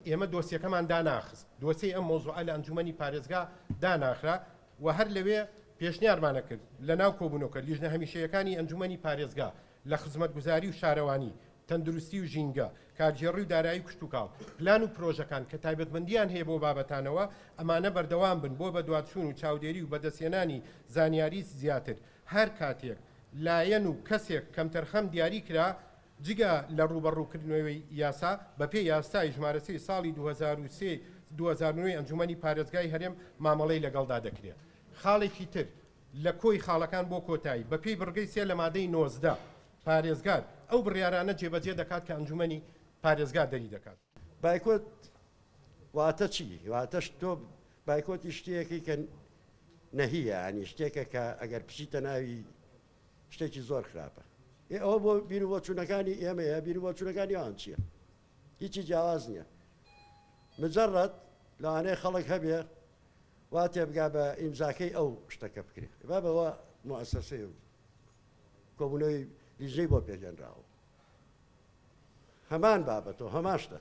ئێمە دۆسیەکەمان داناخست دۆسی ئەم مۆزوعە لە ئەنجومەنی پارێزگا داناخرا و هەر لەوێ پێشنیارمانە کرد لە ناو کۆبوونەوەکە لیژنە هەمیشەیەکانی ئەنجومەنی پارێزگا لە خزمەتگوزاری و شارەوانی تەندروستی و ژینگە کارژێڕی و دارایی کشت و کاڵ پلان و پرۆژەکان کە تایبەتمەندیان هەیە بۆ بابەتانەوە ئەمانە بەردەوام بن بۆ بەدوادچوون و چاودێری و بەدەستێنانی زانیاری زیاتر هەر کاتێک لایەن و کەسێک کەمتەرخەم دیاری کرا جگە لە ڕوبەڕووکردنەوەی یاسا بەپێی یاسای ژمارەسەی ساڵی 2009 ئەنجومەنی پارێزگای هەرێم مامەڵەی لەگەڵدا دەکرێت خاڵێکی تر لە کۆی خاڵەکان بۆ کۆتایی بەپێی بڕگەی سێ لە مادەی 19 پارێزگار ئەو بڕیارانە جێبەجێ دەکات کە ئەنجومەنی پارێزگار دەری دەکات بایکۆت واتە چی؟ واتەش تۆ بایکۆتی شتێکی کە نەهیە ینی شتێکە کە ئەگەر پشیتە ناوی شتێکی زۆر خراپە ئەوە بۆ بیر و بۆچوونەکانی ئێمەیە بیر و بۆچوونەکانی ئەوان چییە؟ هیچی جیاواز نییە مجرد لەوانەیە خەڵک هەبێ وا تێبگا بە ئیمزاکەی ئەو شتەکە بکرێت با بەوە موسسەی و کۆبوونەوەی لیژنەی بۆ پێگەنراوە هەمان بابەتەوە هەمان شتە